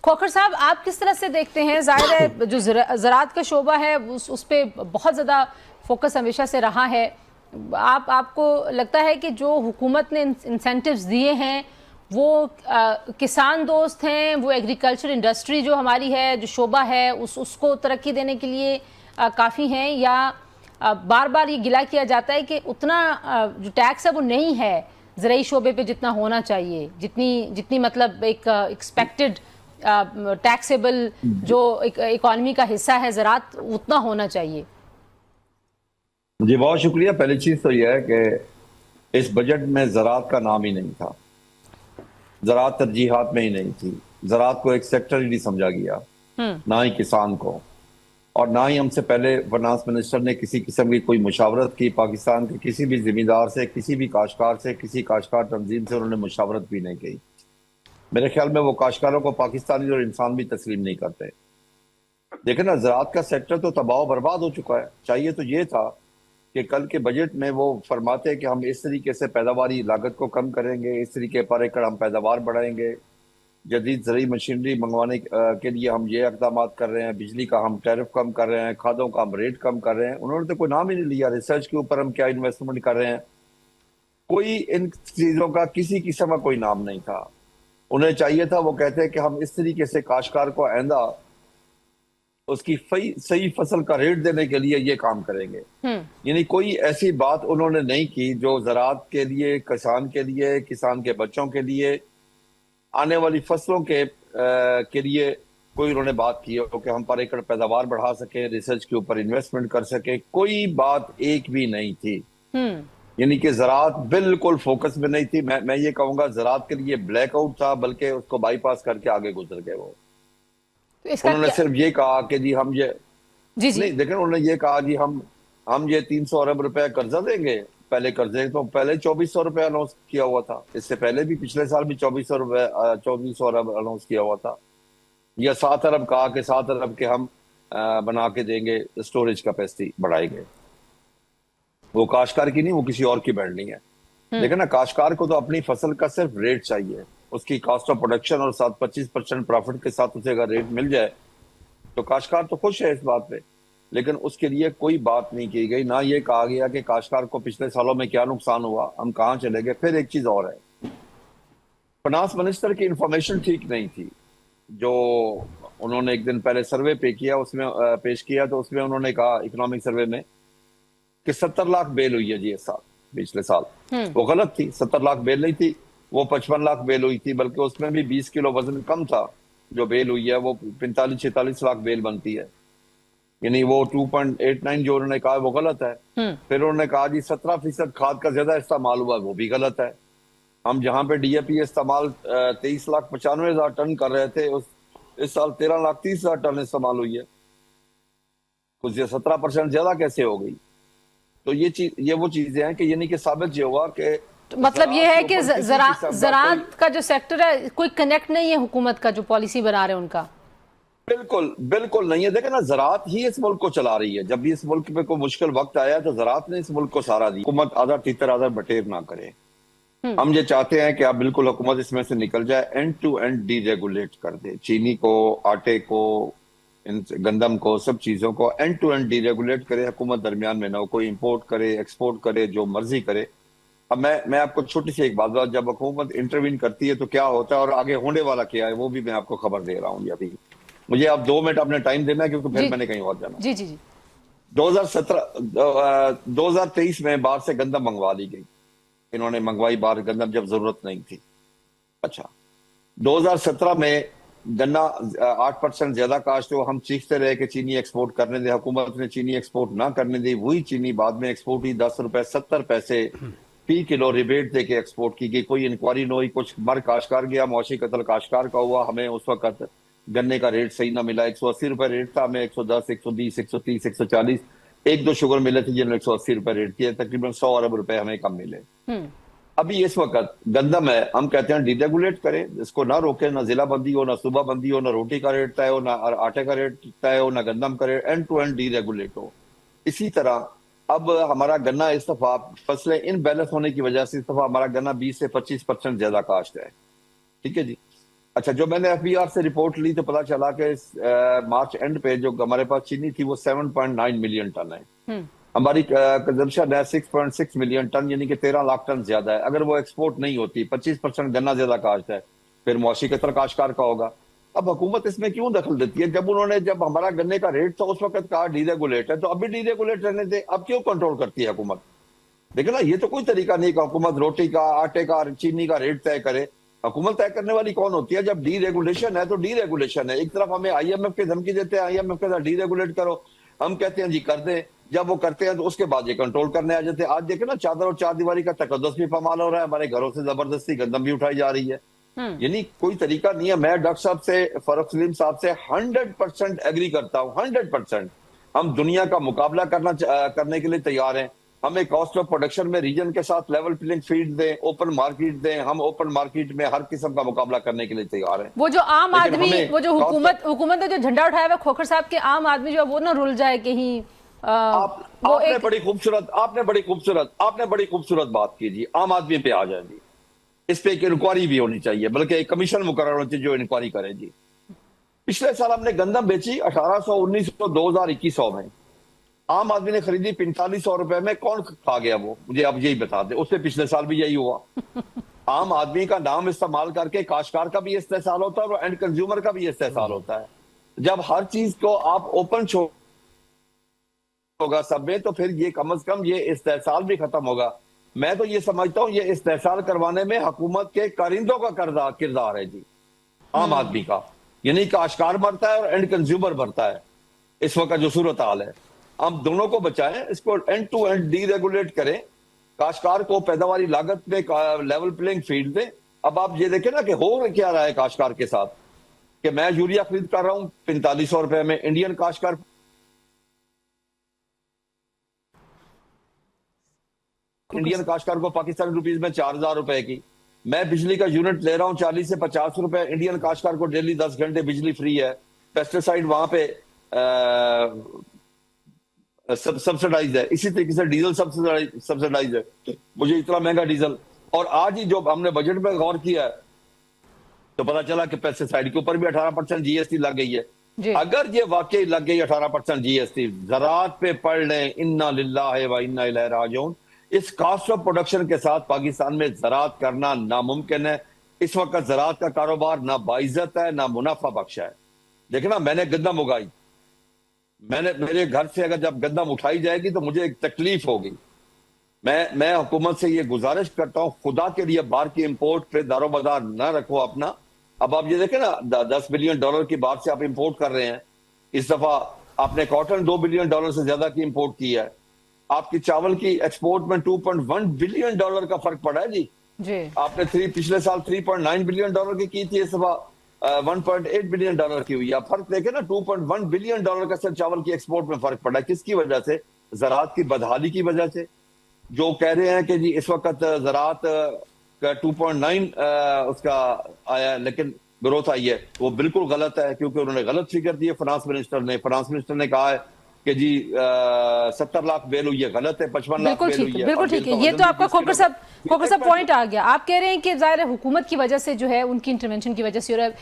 खोखर साहब, आप किस तरह से देखते हैं? जाहिर है जो ज़राअत का शोबा है उस पे बहुत ज़्यादा फोकस हमेशा से रहा है। आपको लगता है कि जो हुकूमत ने इंसेंटिव्स दिए हैं वो किसान दोस्त हैं, वो एग्रीकल्चर इंडस्ट्री जो हमारी है, जो शोबा है, उसको तरक्की देने के लिए काफ़ी हैं, या बार बार ये गिला किया जाता है कि उतना जो टैक्स है वो नहीं है ज़राई शोबे पे जितना होना चाहिए, जितनी जितनी मतलब एक एक्सपेक्टेड टैक्सेबल जो इकोनॉमी का हिस्सा है ज़राअत, उतना होना चाहिए। जी बहुत शुक्रिया। पहली चीज तो यह है कि इस बजट में ज़राअत का नाम ही नहीं था, ज़राअत तरजीहात में ही नहीं थी। ज़राअत को एक सेक्टर ही नहीं समझा गया, ना ही किसान को, और ना ही हमसे पहले फाइनेंस मिनिस्टर ने किसी किस्म की कोई मुशावरत की। पाकिस्तान के किसी भी जिम्मेदार से, किसी भी काश्तकार से, किसी काश्तकार तंजीम से उन्होंने मुशावरत भी नहीं की। मेरे ख्याल में वो काश्तकारों को पाकिस्तानी और इंसान भी तस्लीम नहीं करते। देखिए ना, ज़राअत का सेक्टर तो तबाह बर्बाद हो चुका है। चाहिए तो ये था कि कल के बजट में वो फरमाते हैं कि हम इस तरीके से पैदावारी लागत को कम करेंगे, इस तरीके पर एकड़ हम पैदावार बढ़ाएंगे, जदीद ज़रूरी मशीनरी मंगवाने के लिए हम ये इकदाम कर रहे हैं, बिजली का हम टैरिफ कम कर रहे हैं, खादों का हम रेट कम कर रहे हैं। उन्होंने तो कोई नाम ही नहीं लिया रिसर्च के ऊपर हम क्या इन्वेस्टमेंट कर रहे हैं। कोई इन चीजों का किसी किस्म का कोई नाम नहीं था। उन्हें चाहिए था, वो कहते हैं कि हम इस तरीके से काश्तकार को आइंदा उसकी सही फसल का रेट देने के लिए ये काम करेंगे। यानी कोई ऐसी बात उन्होंने नहीं की जो ज़राअत के लिए, किसान के बच्चों के लिए, आने वाली फसलों के लिए कोई उन्होंने बात की हो कि हम पर एकड़ पैदावार बढ़ा सके, रिसर्च के ऊपर इन्वेस्टमेंट कर सके। कोई बात एक भी नहीं थी। यानी कि ज़राअत बिल्कुल फोकस में नहीं थी। मैं ये कहूंगा ज़राअत के लिए ब्लैकआउट था, बल्कि उसको बाईपास करके आगे गुजर गए वो। तो इसका उन्होंने सिर्फ ये कहा कि जी हम ये जी जी नहीं, देखें, उन्होंने ये कहा जी हम ये 300 अरब रुपए कर्जा देंगे। पहले कर्जे तो पहले 2400 रुपए अनाउंस किया हुआ था, इससे पहले भी पिछले साल भी 2400 अरब अनाउंस किया हुआ था। या 7 अरब कहा कि 7 अरब के हम बना के देंगे, स्टोरेज कैपेसिटी बढ़ाएंगे। वो काश्तकार की नहीं, वो किसी और की बढ़नी है। लेकिन ना, काश्तकार को तो अपनी फसल का सिर्फ रेट चाहिए, उसकी कॉस्ट ऑफ प्रोडक्शन और 25% प्रॉफिट के साथ उसे अगर रेट मिल जाए तो काश्तकार तो खुश है इस बात पे। लेकिन उसके लिए कोई बात नहीं की गई। ना ये कहा गया कि काश्तकार को पिछले सालों में क्या नुकसान हुआ, हम कहाँ चले गए। फिर एक चीज और है, फाइनेंस मिनिस्टर की इंफॉर्मेशन ठीक नहीं थी। जो उन्होंने एक दिन पहले सर्वे पे किया, उसमें पेश किया, तो उसमें उन्होंने कहा इकोनॉमिक सर्वे में कि 70 लाख बेल हुई है जी इस साल, पिछले साल। वो गलत थी, 70 लाख बेल नहीं थी, वो 55 लाख बेल हुई थी। बल्कि उसमें भी 20 किलो वजन कम था। जो बेल हुई है वो 45-46 लाख बेल बनती है। यानी वो 2.89 जो उन्होंने कहा वो गलत है। फिर उन्होंने कहा जी 17% खाद का ज्यादा इस्तेमाल हुआ, वो भी गलत है। हम जहां पे डीएपी इस्तेमाल 23,95,000 टन कर रहे थे, इस साल 13,30,000 टन इस्तेमाल हुई है। कुछ 17% ज्यादा कैसे हो गई? तो ये वो चीजें हैं कि यानी कि साबित ये हुआ कि तो मतलब ये है कि ज़राअत का जो सेक्टर है, कोई कनेक्ट नहीं है हुकूमत का, जो पॉलिसी बना रहे हैं उनका। बिल्कुल बिल्कुल नहीं है। देखे ना, ज़राअत ही इस मुल्क को चला रही है। जब भी इस मुल्क पे कोई मुश्किल वक्त आया तो ज़राअत ने इस मुल्क को सहारा दिया। हुकूमत आधा तीतर आधा बटेर ना करे। हम ये चाहते हैं कि आप बिल्कुल हुकूमत इसमें से निकल जाए, एंड टू एंड डीरेगुलेट कर दे। चीनी को, आटे को, गंदम को, सब चीजों को एंड टू एंड डीरेगुलेट करे। हुकूमत दरमियान में ना हो, कोई इंपोर्ट करे, एक्सपोर्ट करे, जो मर्जी करे। अब मैं आपको छोटी सी एक बात, जब हुकूमत इंटरवीन करती है तो क्या होता है और आगे होने वाला क्या है, वो भी मैं आपको खबर दे रहा हूँ। अभी मुझे आप 2 मिनट अपने टाइम देना है, क्योंकि फिर मैंने कहीं और जाना। जी जी जी 2023 में बाहर से गंदम मंगवा ली गई। इन्होंने मंगवाई बाहर गंदम जब जरूरत नहीं थी। अच्छा, 2017 में गन्ना 8% ज्यादा काश्त हो, हम चीखते रहे कि चीनी एक्सपोर्ट करने दे। हुकूमत ने चीनी एक्सपोर्ट ना करने दी। वही चीनी बाद में एक्सपोर्ट हुई, 10 रुपए 70 पैसे फी किलो रिबेट दे के एक्सपोर्ट की गई। कोई इंक्वायरी न हुई, कुछ मर काश्तकार गया, मौशी कत्ल काश्तकार का हुआ। हमें उस वक्त गन्ने का रेट सही ना मिला। 180 रुपए रेट था, हमें 110, 120, 130, 140, 1-2 शुगर मिले थे जिन्होंने 180 रुपए रेट किया। तकरीबन 100 अरब रुपए हमें कम मिले। अभी इस वक्त गंदम है, हम कहते हैं डीरेगुलेट करें, इसको ना रोके, ना जिला बंदी हो, ना सूबा बंदी हो, ना रोटी का रेट तय हो, ना आटे का रेट तय हो, ना गंदम का रेट, एंड टू एंड डीरेगुलेट हो। इसी तरह अब हमारा गन्ना इस दफा फसलें इन बैलेंस होने की वजह से इस दफा हमारा गन्ना 20 से 25% ज्यादा काश्त है। ठीक है जी। अच्छा, जो मैंने एफबीआर से रिपोर्ट ली तो पता चला कि मार्च एंड पे जो हमारे पास चीनी थी वो 7.9 मिलियन टन है। हमारी कंजम्पशन है 6.6 मिलियन टन, यानी कि 13 लाख टन ज्यादा है। अगर वो एक्सपोर्ट नहीं होती, 25% गन्ना ज्यादा काश्त है, फिर मौसी कतर काश्तकार का होगा। अब हुकूमत इसमें क्यों दखल देती है? जब हमारा गन्ने का रेट था उस वक्त कहा डीरेगुलेट है, तो अभी डीरेगुलेट रहने दे, अब क्यों कंट्रोल करती है हुकूमत? देखो ना, ये तो कोई तरीका नहीं कि हुकूमत रोटी का, आटे का, चीनी का रेट तय करे। हुकूमत तय करने वाली कौन होती है? जब डीरेगुलेशन है तो डीरेगुलेशन है। एक तरफ हमें आईएमएफ की धमकी देते हैं, आईएमएफ के साथ डीरेगुलेट करो, हम कहते हैं जी कर दें। जब वो करते हैं तो उसके बाद ये कंट्रोल करने आ जाते हैं। आज देखे ना, चादर और चार दीवारी का तकद्दुस भी पामाल हो रहा है, हमारे घरों से जबरदस्ती गंदम भी उठाई जा रही है। यानी कोई तरीका नहीं है। मैं डॉक्टर साहब से, फरूख सलीम साहब से 100% एग्री करता हूँ, 100%। हम दुनिया का मुकाबला करने के लिए तैयार हैं। हमें कॉस्ट ऑफ प्रोडक्शन में रीजन के साथ लेवल प्लेइंग फील्ड दें, ओपन मार्केट दें। हम ओपन मार्केट में हर किस्म का मुकाबला करने के लिए तैयार हैं। वो जो आम आदमी, वो जो हुकूमत ने जो झंडा उठाया हुआ खोखर साहब के, आम आदमी जो वो ना रुल जाए कहीं। आपने बड़ी खूबसूरत बात की जी। आम आदमी पे आ जाए जी, इस पे एक इंक्वायरी भी होनी चाहिए, बल्कि एक कमीशन मुकर्रर होनी चाहिए जो इंक्वायरी करे जी। पिछले साल हमने गंदम बेची 1800, 1900, 2021 में। आम आदमी ने खरीदी 4500 रुपए में। कौन खा गया वो? मुझे अब यही बता दे। उससे पिछले साल भी यही हुआ। आम आदमी का नाम इस्तेमाल करके काश्तकार का भी इस्तेसाल होता है और एंड कंज्यूमर का भी इस्तेसाल होता है। जब हर चीज को आप ओपन होगा सब में, तो फिर ये कम से कम ये इस्तेसाल भी खत्म होगा। मैं तो ये समझता हूँ ये इस्तेसाल करवाने में हुकूमत के कारिंदों का किरदार है जी, आम आदमी का। यानी काश्तकार मरता है और एंड कंज्यूमर मरता है इस वक्त जो सूरत हाल है। हम दोनों को बचाएं, इसको एंड टू एंड डीरेगुलेट करें, काश्तकार को पैदावारी लागत में लेवल प्लेइंग फील्ड दें। अब आप ये देखें ना कि हो क्या रहा है काश्तकार के साथ, कि मैं यूरिया खरीद कर रहा हूं 4500 रुपए में, इंडियन काश्तकार को पाकिस्तानी रुपीज में 4000 रुपए की। मैं बिजली का यूनिट ले रहा हूं 40 से 50 रुपए, इंडियन काश्तकार को डेली 10 घंटे बिजली फ्री है। पेस्टिसाइड वहां पे सब्सिडाइज है। इसी तरीके से डीजल सब्सिडाइज है। मुझे इतना महंगा डीजल। और आज ही जो हमने बजट में गौर किया है तो पता चला कि पेस्टिसाइड के ऊपर भी 18% जीएसटी लग गई है। अगर ये वाकई लग गई 18% जीएसटी, ज़राअत पे पढ़ लें इन्ना लिल्लाहि व इन्ना इलैहि राजिऊन। इस कॉस्ट ऑफ प्रोडक्शन के साथ पाकिस्तान में ज़राअत करना नामुमकिन है। इस वक्त ज़राअत का कारोबार ना बाइज्जत है, ना मुनाफा बख्श है। देखना, मैंने गंदम उगाई, मेरे घर से अगर जब गंदम उठाई जाएगी तो मुझे एक तकलीफ होगी। मैं हुकूमत से ये गुजारिश करता हूं, खुदा के लिए बाहर की इंपोर्ट पे दारोमदार न रखो अपना। अब आप ये देखें ना, $10 बिलियन की बात से आप इंपोर्ट कर रहे हैं। इस दफा आपने कॉटन $2 बिलियन से ज्यादा की इंपोर्ट की है। आपकी चावल की एक्सपोर्ट में $2.1 बिलियन का फर्क पड़ा है जी। आपने पिछले साल $3.9 बिलियन की थी, इस दफा 1.8 बिलियन डॉलर की हुई। आप फर्क देखें ना, 2.1 बिलियन डॉलर का सिर्फ चावल की एक्सपोर्ट में फर्क पड़ा है। किसकी वजह से? ज़राअत की बदहाली की वजह से। जो कह रहे हैं कि जी इस वक्त ज़राअत का 2.9 उसका आया, लेकिन ग्रोथ आई है, वो बिल्कुल गलत है, क्योंकि उन्होंने गलत फिगर दी है। फाइनेंस मिनिस्टर ने कहा है कि जी 70 लाख बेल हुई है, गलत है। 55 लाख बेल हुई है। बिल्कुल ठीक है। ये तो आपका खोखर साहब पॉइंट आ गया। आप कह रहे हैं कि ज़ाहिर है हुकूमत की वजह से जो है, उनकी इंटरवेंशन की वजह से